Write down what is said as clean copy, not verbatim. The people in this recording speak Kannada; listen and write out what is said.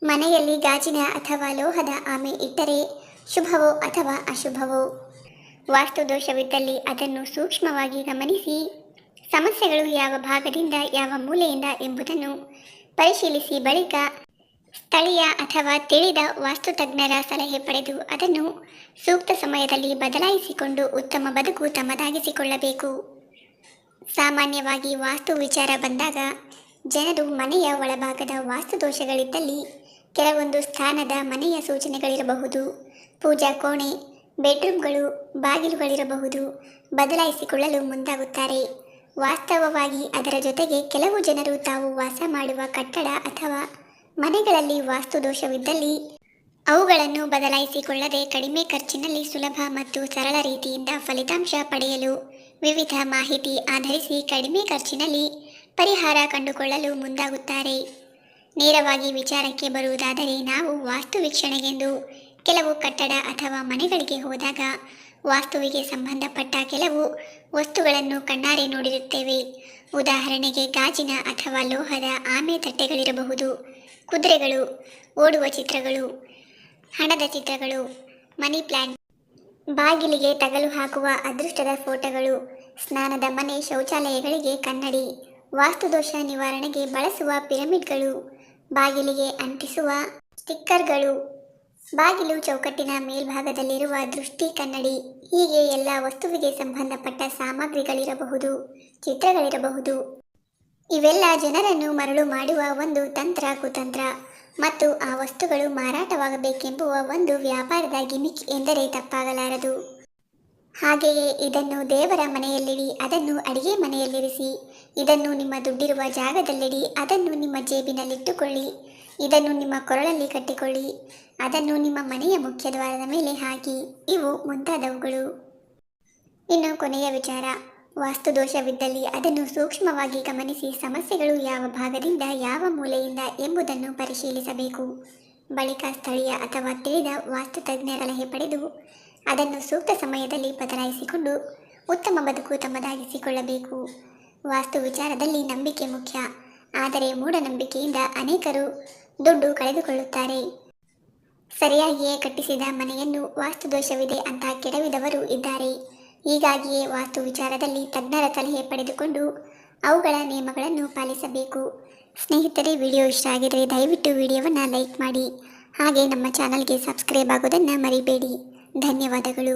ಮನೆಯಲ್ಲಿ ಗಾಜಿನ ಅಥವಾ ಲೋಹದ ಆಮೆ ಇಟ್ಟರೆ ಶುಭವೋ ಅಥವಾ ಅಶುಭವೋ? ವಾಸ್ತು ದೋಷವಿದ್ದಲ್ಲಿ ಅದನ್ನು ಸೂಕ್ಷ್ಮವಾಗಿ ಗಮನಿಸಿ ಸಮಸ್ಯೆಗಳು ಯಾವ ಭಾಗದಿಂದ ಯಾವ ಮೂಲೆಯಿಂದ ಎಂಬುದನ್ನು ಪರಿಶೀಲಿಸಿ ಬಳಿಕ ಸ್ಥಳೀಯ ಅಥವಾ ತಿಳಿದ ವಾಸ್ತುತಜ್ಞರ ಸಲಹೆ ಪಡೆದು ಅದನ್ನು ಸೂಕ್ತ ಸಮಯದಲ್ಲಿ ಬದಲಾಯಿಸಿಕೊಂಡು ಉತ್ತಮ ಬದುಕು ತಮ್ಮದಾಗಿಸಿಕೊಳ್ಳಬೇಕು. ಸಾಮಾನ್ಯವಾಗಿ ವಾಸ್ತು ವಿಚಾರ ಬಂದಾಗ ಜನರು ಮನೆಯ ಒಳಭಾಗದ ವಾಸ್ತು ದೋಷಗಳಿದ್ದಲ್ಲಿ ಕೆಲವೊಂದು ಸ್ಥಾನದ ಮನೆಯ ಸೂಚನೆಗಳಿರಬಹುದು, ಪೂಜಾ ಕೋಣೆ, ಬೆಡ್ರೂಮ್ಗಳು, ಬಾಗಿಲುಗಳಿರಬಹುದು ಬದಲಾಯಿಸಿಕೊಳ್ಳಲು ಮುಂದಾಗುತ್ತಾರೆ. ವಾಸ್ತವವಾಗಿ ಅದರ ಜೊತೆಗೆ ಕೆಲವು ಜನರು ತಾವು ವಾಸ ಮಾಡುವ ಕಟ್ಟಡ ಅಥವಾ ಮನೆಗಳಲ್ಲಿ ವಾಸ್ತು ದೋಷವಿದ್ದಲ್ಲಿ ಅವುಗಳನ್ನು ಬದಲಾಯಿಸಿಕೊಳ್ಳದೆ ಕಡಿಮೆ ಖರ್ಚಿನಲ್ಲಿ ಸುಲಭ ಮತ್ತು ಸರಳ ರೀತಿಯಿಂದ ಫಲಿತಾಂಶ ಪಡೆಯಲು ವಿವಿಧ ಮಾಹಿತಿ ಆಧರಿಸಿ ಕಡಿಮೆ ಖರ್ಚಿನಲ್ಲಿ ಪರಿಹಾರ ಕಂಡುಕೊಳ್ಳಲು ಮುಂದಾಗುತ್ತಾರೆ. ನೇರವಾಗಿ ವಿಚಾರಕ್ಕೆ ಬರುವುದಾದರೆ, ನಾವು ವಾಸ್ತು ವೀಕ್ಷಣೆಗೆಂದು ಕೆಲವು ಕಟ್ಟಡ ಅಥವಾ ಮನೆಗಳಿಗೆ ಹೋದಾಗ ವಾಸ್ತುವಿಗೆ ಸಂಬಂಧಪಟ್ಟ ಕೆಲವು ವಸ್ತುಗಳನ್ನು ಕಣ್ಣಾರೆ ನೋಡಿರುತ್ತೇವೆ. ಉದಾಹರಣೆಗೆ ಗಾಜಿನ ಅಥವಾ ಲೋಹದ ಆಮೆ ತಟ್ಟೆಗಳಿರಬಹುದು, ಕುದುರೆಗಳು, ಓಡುವ ಚಿತ್ರಗಳು, ಹಣದ ಚಿತ್ರಗಳು, ಮನಿ ಪ್ಲಾಂಟ್, ಬಾಗಿಲಿಗೆ ತಗಲು ಹಾಕುವ ಅದೃಷ್ಟದ ಫೋಟೋಗಳು, ಸ್ನಾನದ ಮನೆ ಶೌಚಾಲಯಗಳಿಗೆ ಕನ್ನಡಿ, ವಾಸ್ತುದೋಷ ನಿವಾರಣೆಗೆ ಬಳಸುವ ಪಿರಮಿಡ್ಗಳು, ಬಾಗಿಲಿಗೆ ಅಂಟಿಸುವ ಸ್ಟಿಕ್ಕರ್ಗಳು, ಬಾಗಿಲು ಚೌಕಟ್ಟಿನ ಮೇಲ್ಭಾಗದಲ್ಲಿರುವ ದೃಷ್ಟಿ ಕನ್ನಡಿ, ಹೀಗೆ ಎಲ್ಲ ವಸ್ತುವಿಗೆ ಸಂಬಂಧಪಟ್ಟ ಸಾಮಗ್ರಿಗಳಿರಬಹುದು, ಚಿತ್ರಗಳಿರಬಹುದು. ಇವೆಲ್ಲ ಜನರನ್ನು ಮರಳು ಮಾಡುವ ಒಂದು ತಂತ್ರ ಕುತಂತ್ರ ಮತ್ತು ಆ ವಸ್ತುಗಳು ಮಾರಾಟವಾಗಬೇಕೆಂಬುವ ಒಂದು ವ್ಯಾಪಾರದ ಗಿಮಿಕ್ ಎಂದರೆ ತಪ್ಪಾಗಲಾರದು. ಹಾಗೆಯೇ ಇದನ್ನು ದೇವರ ಮನೆಯಲ್ಲಿಡಿ, ಅದನ್ನು ಅಡಿಗೆ ಮನೆಯಲ್ಲಿರಿಸಿ, ಇದನ್ನು ನಿಮ್ಮ ದುಡ್ಡಿರುವ ಜಾಗದಲ್ಲಿಡಿ, ಅದನ್ನು ನಿಮ್ಮ ಜೇಬಿನಲ್ಲಿಟ್ಟುಕೊಳ್ಳಿ, ಇದನ್ನು ನಿಮ್ಮ ಕೊರಳಲ್ಲಿ ಕಟ್ಟಿಕೊಳ್ಳಿ, ಅದನ್ನು ನಿಮ್ಮ ಮನೆಯ ಮುಖ್ಯದ್ವಾರದ ಮೇಲೆ ಹಾಕಿ, ಇವು ಮುಂತಾದವುಗಳು. ಇನ್ನು ಕೊನೆಯ ವಿಚಾರ, ವಾಸ್ತು ದೋಷವಿದ್ದಲ್ಲಿ ಅದನ್ನು ಸೂಕ್ಷ್ಮವಾಗಿ ಗಮನಿಸಿ ಸಮಸ್ಯೆಗಳು ಯಾವ ಭಾಗದಿಂದ ಯಾವ ಮೂಲೆಯಿಂದ ಎಂಬುದನ್ನು ಪರಿಶೀಲಿಸಬೇಕು. ಬಳಿಕ ಸ್ಥಳೀಯ ಅಥವಾ ತಿಳಿದ ವಾಸ್ತುತಜ್ಞರ ಸಲಹೆ ಪಡೆದು ಅದನ್ನು ಸೂಕ್ತ ಸಮಯದಲ್ಲಿ ಬದಲಾಯಿಸಿಕೊಂಡು ಉತ್ತಮ ಬದುಕು ತಮ್ಮದಾಗಿಸಿಕೊಳ್ಳಬೇಕು. ವಾಸ್ತು ವಿಚಾರದಲ್ಲಿ ನಂಬಿಕೆ ಮುಖ್ಯ, ಆದರೆ ಮೂಢನಂಬಿಕೆಯಿಂದ ಅನೇಕರು ದುಡ್ಡು ಕಳೆದುಕೊಳ್ಳುತ್ತಾರೆ. ಸರಿಯಾಗಿಯೇ ಕಟ್ಟಿಸಿದ ಮನೆಯನ್ನು ವಾಸ್ತು ದೋಷವಿದೆ ಅಂತ ಕೆಡವಿದವರು ಇದ್ದಾರೆ. ಹೀಗಾಗಿಯೇ ವಾಸ್ತು ವಿಚಾರದಲ್ಲಿ ತಜ್ಞರ ಸಲಹೆ ಪಡೆದುಕೊಂಡು ಅವುಗಳ ನಿಯಮಗಳನ್ನು ಪಾಲಿಸಬೇಕು. ಸ್ನೇಹಿತರೆ, ವಿಡಿಯೋ ಇಷ್ಟ ಆಗಿದರೆ ದಯವಿಟ್ಟು ವಿಡಿಯೋವನ್ನು ಲೈಕ್ ಮಾಡಿ, ಹಾಗೆ ನಮ್ಮ ಚಾನಲ್ಗೆ ಸಬ್ಸ್ಕ್ರೈಬ್ ಆಗೋದನ್ನು ಮರಿಬೇಡಿ. ಧನ್ಯವಾದಗಳು.